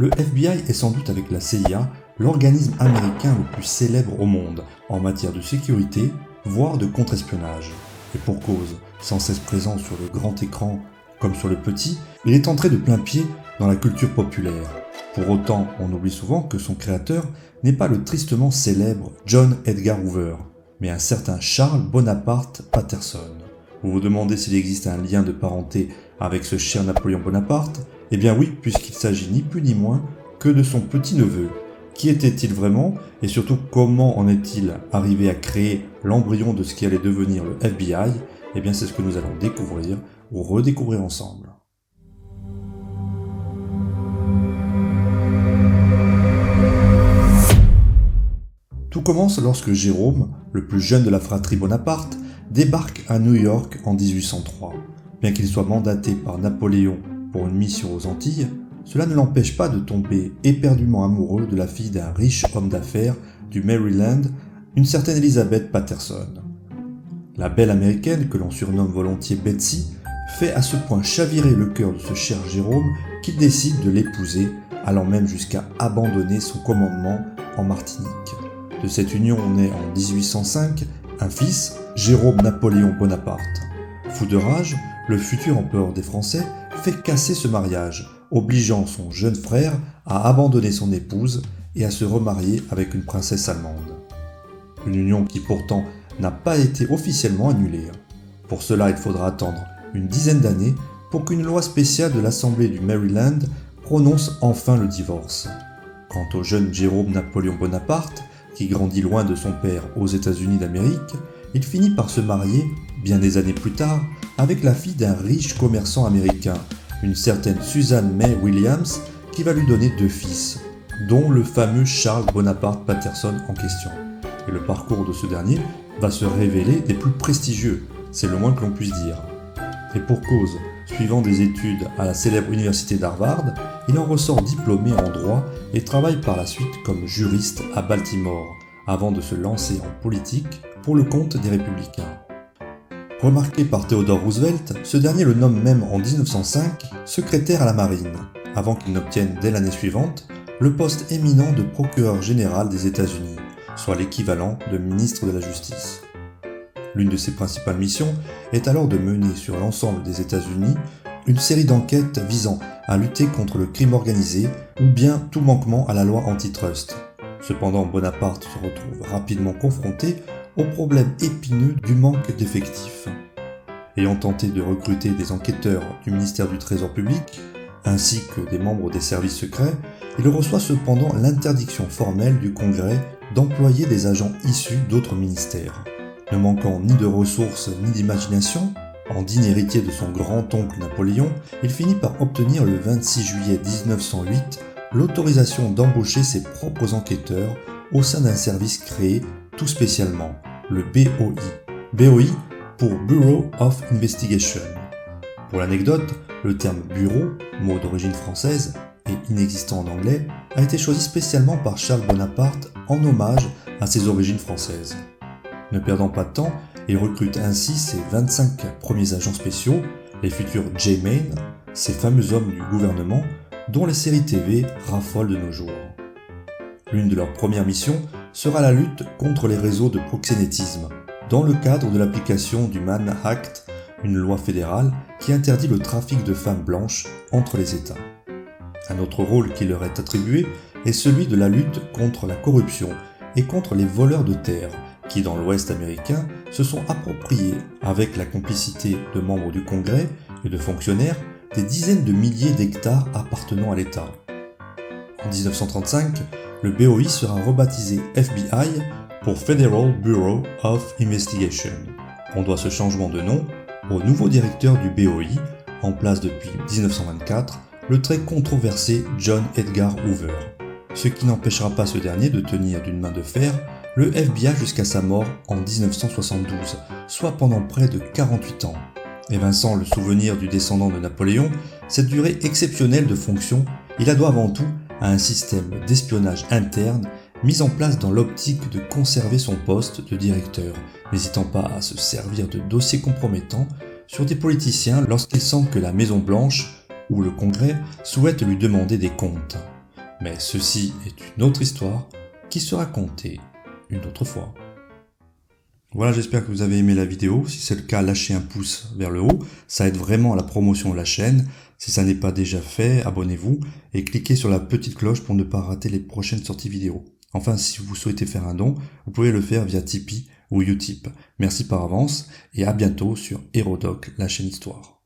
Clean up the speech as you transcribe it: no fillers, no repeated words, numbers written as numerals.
Le FBI est sans doute avec la CIA l'organisme américain le plus célèbre au monde en matière de sécurité, voire de contre-espionnage. Et pour cause, sans cesse présent sur le grand écran comme sur le petit, il est entré de plein pied dans la culture populaire. Pour autant, on oublie souvent que son créateur n'est pas le tristement célèbre John Edgar Hoover, mais un certain Charles Bonaparte Patterson. Vous vous demandez s'il existe un lien de parenté avec ce cher Napoléon Bonaparte ? Eh bien oui, puisqu'il s'agit ni plus ni moins que de son petit-neveu. Qui était-il vraiment ? Et surtout, comment en est-il arrivé à créer l'embryon de ce qui allait devenir le FBI ? Eh bien c'est ce que nous allons découvrir ou redécouvrir ensemble. Tout commence lorsque Jérôme, le plus jeune de la fratrie Bonaparte, débarque à New York en 1803. Bien qu'il soit mandaté par Napoléon pour une mission aux Antilles, cela ne l'empêche pas de tomber éperdument amoureux de la fille d'un riche homme d'affaires du Maryland, une certaine Elizabeth Patterson. La belle américaine, que l'on surnomme volontiers Betsy, fait à ce point chavirer le cœur de ce cher Jérôme qu'il décide de l'épouser, allant même jusqu'à abandonner son commandement en Martinique. De cette union naît en 1805 un fils, Jérôme Napoléon Bonaparte. Fou de rage, le futur empereur des Français fait casser ce mariage, obligeant son jeune frère à abandonner son épouse et à se remarier avec une princesse allemande. Une union qui pourtant n'a pas été officiellement annulée. Pour cela, il faudra attendre une dizaine d'années pour qu'une loi spéciale de l'Assemblée du Maryland prononce enfin le divorce. Quant au jeune Jérôme Napoléon Bonaparte, qui grandit loin de son père aux États-Unis d'Amérique, il finit par se marier, bien des années plus tard, avec la fille d'un riche commerçant américain, une certaine Susan May Williams, qui va lui donner 2 fils, dont le fameux Charles Bonaparte Patterson en question. Et le parcours de ce dernier va se révéler des plus prestigieux, c'est le moins que l'on puisse dire. Et pour cause, suivant des études à la célèbre université d'Harvard, il en ressort diplômé en droit et travaille par la suite comme juriste à Baltimore, avant de se lancer en politique pour le compte des Républicains. Remarqué par Theodore Roosevelt, ce dernier le nomme même en 1905 secrétaire à la marine, avant qu'il n'obtienne dès l'année suivante le poste éminent de procureur général des États-Unis, soit l'équivalent de ministre de la Justice. L'une de ses principales missions est alors de mener sur l'ensemble des États-Unis une série d'enquêtes visant à lutter contre le crime organisé ou bien tout manquement à la loi antitrust. Cependant, Bonaparte se retrouve rapidement confronté au problème épineux du manque d'effectifs. Ayant tenté de recruter des enquêteurs du ministère du Trésor public, ainsi que des membres des services secrets, il reçoit cependant l'interdiction formelle du Congrès d'employer des agents issus d'autres ministères. Ne manquant ni de ressources ni d'imagination, en digne héritier de son grand-oncle Napoléon, il finit par obtenir le 26 juillet 1908 l'autorisation d'embaucher ses propres enquêteurs au sein d'un service créé tout spécialement, le BOI. BOI pour Bureau of Investigation. Pour l'anecdote, le terme bureau, mot d'origine française et inexistant en anglais, a été choisi spécialement par Charles Bonaparte en hommage à ses origines françaises. Ne perdant pas de temps, il recrute ainsi ses 25 premiers agents spéciaux, les futurs J-Men, ces fameux hommes du gouvernement dont les séries TV raffolent de nos jours. L'une de leurs premières missions sera la lutte contre les réseaux de proxénétisme, dans le cadre de l'application du Mann Act, une loi fédérale qui interdit le trafic de femmes blanches entre les États. Un autre rôle qui leur est attribué est celui de la lutte contre la corruption et contre les voleurs de terre, qui dans l'Ouest américain se sont appropriés, avec la complicité de membres du Congrès et de fonctionnaires, des dizaines de milliers d'hectares appartenant à l'État. En 1935, le BOI sera rebaptisé FBI pour Federal Bureau of Investigation. On doit ce changement de nom au nouveau directeur du BOI, en place depuis 1924, le très controversé John Edgar Hoover. Ce qui n'empêchera pas ce dernier de tenir d'une main de fer le FBI jusqu'à sa mort en 1972, soit pendant près de 48 ans. Évinçant le souvenir du descendant de Napoléon, cette durée exceptionnelle de fonction, il la doit avant tout à un système d'espionnage interne mis en place dans l'optique de conserver son poste de directeur, n'hésitant pas à se servir de dossiers compromettants sur des politiciens lorsqu'il sent que la Maison-Blanche ou le Congrès souhaitent lui demander des comptes. Mais ceci est une autre histoire qui sera contée une autre fois. Voilà, j'espère que vous avez aimé la vidéo. Si c'est le cas, lâchez un pouce vers le haut. Ça aide vraiment à la promotion de la chaîne. Si ça n'est pas déjà fait, abonnez-vous et cliquez sur la petite cloche pour ne pas rater les prochaines sorties vidéo. Enfin, si vous souhaitez faire un don, vous pouvez le faire via Tipeee ou Utip. Merci par avance et à bientôt sur Hérodoc, la chaîne Histoire.